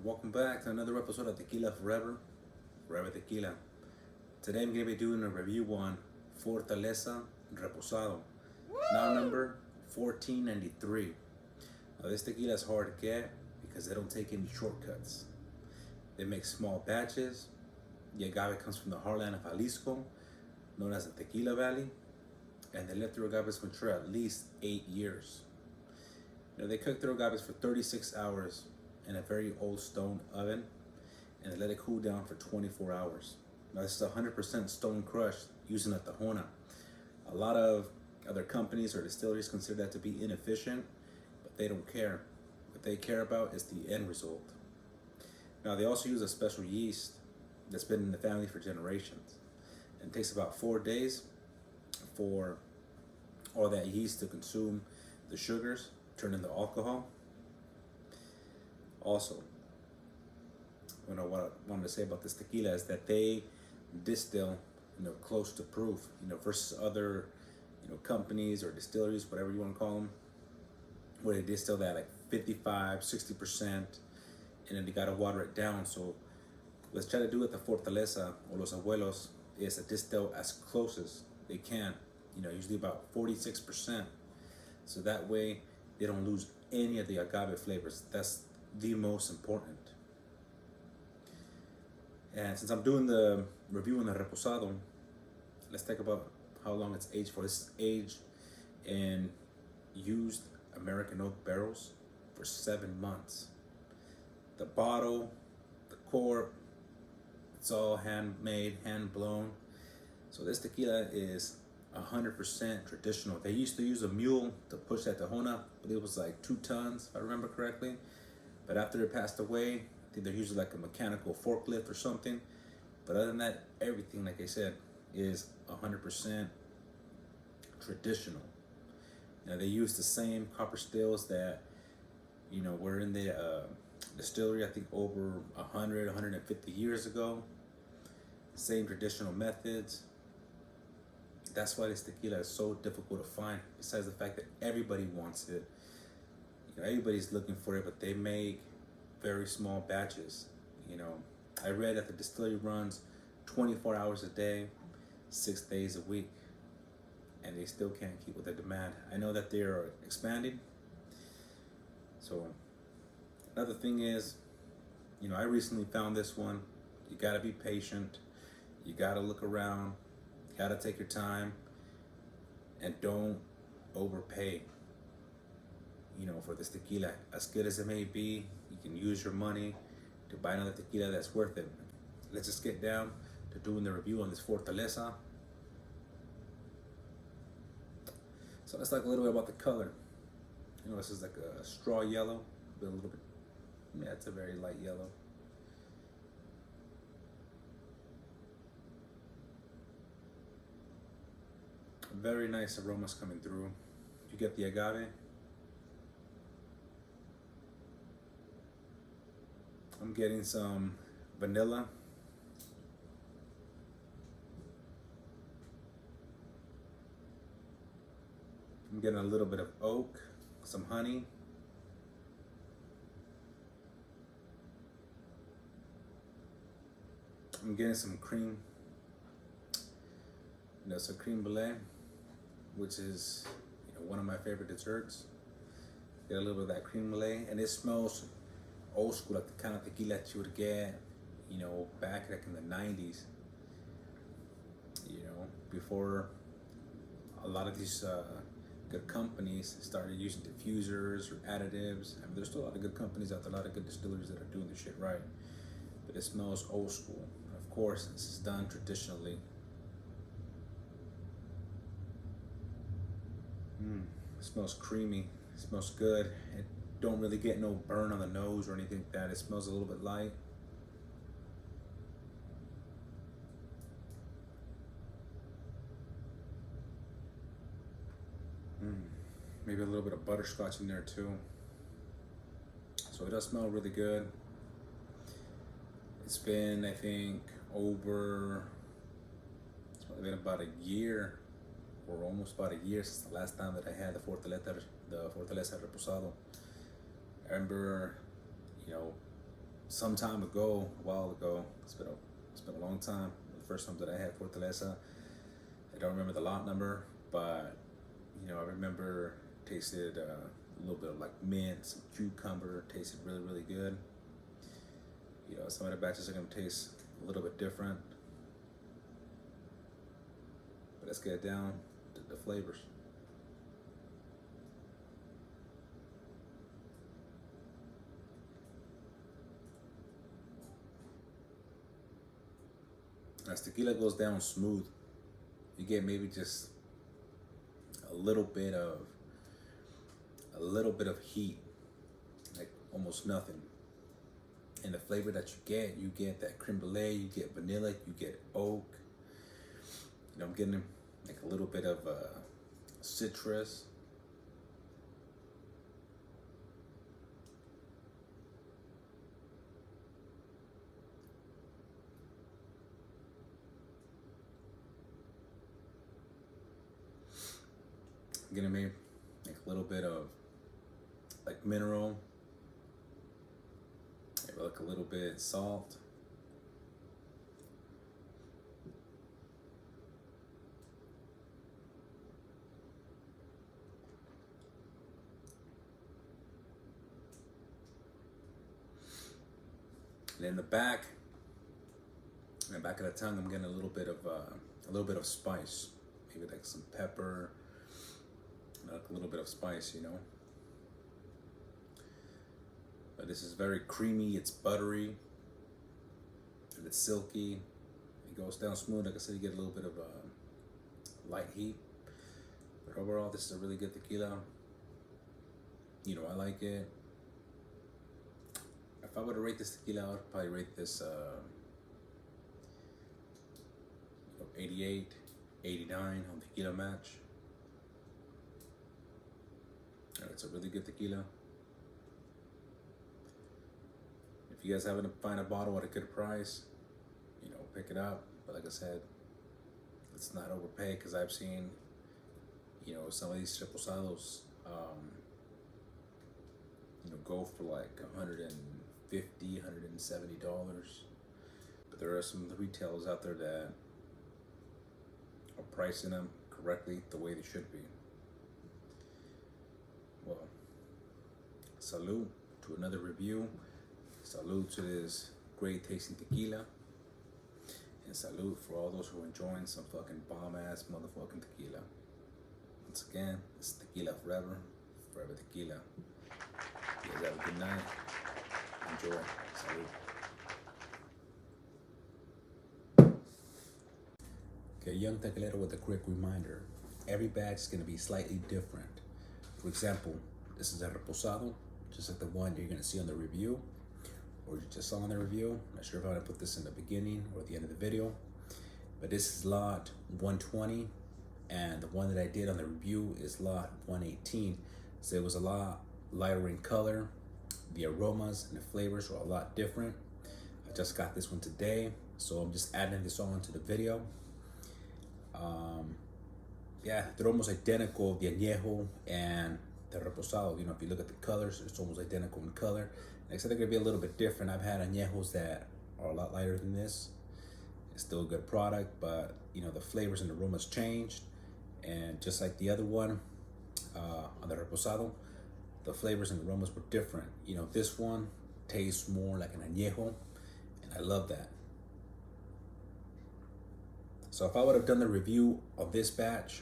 Welcome back to another episode of Tequila Forever Tequila. Today I'm going to be doing a review on Fortaleza Reposado, now number 1493. Now this tequila is hard to get because they don't take any shortcuts. They make small batches. The agave comes from the heartland of Jalisco, known as the Tequila Valley, and they let their agaves mature at least 8 years. They cook their agaves for 36 hours in a very old stone oven, and they let it cool down for 24 hours. Now this is 100% stone crushed using a tahona. A lot of other companies or distilleries consider that to be inefficient, but they don't care. What they care about is the end result. Now they also use a special yeast that's been in the family for generations. And it takes about 4 days for all that yeast to consume the sugars, turn into alcohol. Also, what I wanted to say about this tequila is that they distill, close to proof, versus other, companies or distilleries, whatever you want to call them, where they distill that like 55, 60%, and then they got to water it down. So let's try to do it the Fortaleza or Los Abuelos is to distill as close as they can, usually about 46%. So that way they don't lose any of the agave flavors. That's the most important. And since I'm doing the review on the Reposado, let's talk about how long it's aged for. This is aged in used American oak barrels for 7 months. The bottle, the cork, it's all handmade, hand blown. So this tequila is 100% traditional. They used to use a mule to push that tahona, but it was like 2 tons, if I remember correctly. But after it passed away, I think they're using like a mechanical forklift or something. But other than that, everything, like I said, is 100% traditional. Now they use the same copper stills that, were in the distillery, I think over 100, 150 years ago. Same traditional methods. That's why this tequila is so difficult to find, besides the fact that everybody wants it. Everybody's looking for it, but they make very small batches. I read that the distillery runs 24 hours a day, 6 days a week, and they still can't keep with the demand. I know that they're expanding. So another thing is, I recently found this one. You gotta be patient. You gotta look around. You gotta take your time, and don't overpay. For this tequila, as good as it may be, you can use your money to buy another tequila that's worth it. Let's just get down to doing the review on this Fortaleza. So let's talk a little bit about the color. This is like a straw yellow, a little bit, yeah, it's a very light yellow. Very nice aromas coming through. You get the agave. I'm getting some vanilla. I'm getting a little bit of oak, some honey. I'm getting some cream, some creme brulee, which is one of my favorite desserts. Get a little bit of that creme brulee, and it smells old school, like the kind of tequila that you would get, back like in the 90s, before a lot of these good companies started using diffusers or additives. There's still a lot of good companies out there, a lot of good distilleries that are doing the shit right, but it smells old school. And of course, this is done traditionally. It smells creamy, it smells good. It don't really get no burn on the nose or anything like that. It smells a little bit light. Maybe a little bit of butterscotch in there too. So it does smell really good. It's been, I think, it's probably been about a year, or almost about a year, since the last time that I had the Fortaleza Reposado. I remember, some time ago, a while ago. It's been a long time. The first time that I had Fortaleza, I don't remember the lot number, but I remember tasted a little bit of like mint, some cucumber. Tasted really really good. Some of the batches are gonna taste a little bit different, but let's get down to the flavors. As tequila goes down smooth, you get maybe just a little bit of heat, like almost nothing. And the flavor that you get that creme brulee, you get vanilla, you get oak. I'm getting like a little bit of citrus. I'm getting maybe like a little bit of like mineral, maybe like a little bit salt. And in the back of the tongue, I'm getting a little bit of spice, maybe like some pepper, like a little bit of spice, But this is very creamy. It's buttery, and it's silky. It goes down smooth. Like I said, you get a little bit of light heat. But overall, this is a really good tequila. I like it. If I were to rate this tequila, I would probably rate this 88, 89 on Tequila Match. And it's a really good tequila. If you guys happen to find a bottle at a good price, pick it up. But like I said, let's not overpay, because I've seen, some of these reposados, go for like $150, $170. But there are some retailers out there that are pricing them correctly the way they should be. Well, salute to another review. Salute to this great tasting tequila. And salute for all those who are enjoying some fucking bomb ass motherfucking tequila. Once again, it's tequila forever. Forever tequila. You guys have a good night. Enjoy. Salute. Okay, young tequilero with a quick reminder. Every batch is going to be slightly different. For example, this is a reposado, just like the one you're going to see on the review, or you just saw on the review. I'm not sure if I want to put this in the beginning or the end of the video, but this is lot 120, and the one that I did on the review is lot 118. So it was a lot lighter in color. The aromas and the flavors were a lot different. I just got this one today, so I'm just adding this on to the video. Yeah, they're almost identical, the añejo and the reposado. If you look at the colors, it's almost identical in color. Like I said, they're gonna be a little bit different. I've had añejos that are a lot lighter than this. It's still a good product, but the flavors and the aromas changed. And just like the other one, on the reposado, the flavors and aromas were different. This one tastes more like an añejo, and I love that. So if I would have done the review of this batch,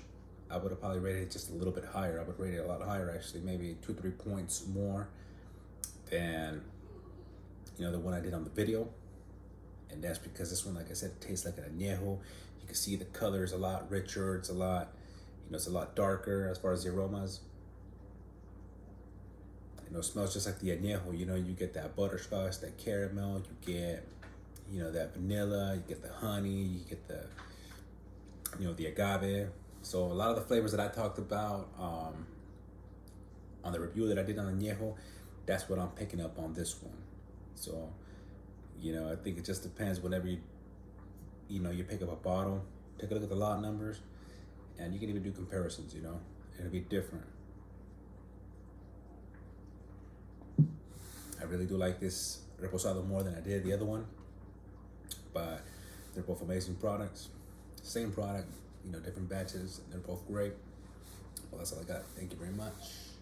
I would have probably rated it just a little bit higher. I would rate it a lot higher, actually, maybe 2-3 points more than the one I did on the video. And that's because this one, like I said, tastes like an añejo. You can see the color is a lot richer. It's a lot, it's a lot darker as far as the aromas. It smells just like the añejo. You get that butterscotch, that caramel. You get, that vanilla. You get the honey. You get the, the agave. So a lot of the flavors that I talked about on the review that I did on añejo, that's what I'm picking up on this one. So, I think it just depends. Whenever you pick up a bottle, take a look at the lot numbers, and you can even do comparisons. It'll be different. I really do like this Reposado more than I did the other one, but they're both amazing products. Same product, different batches. They're both great. Well, that's all I got. Thank you very much.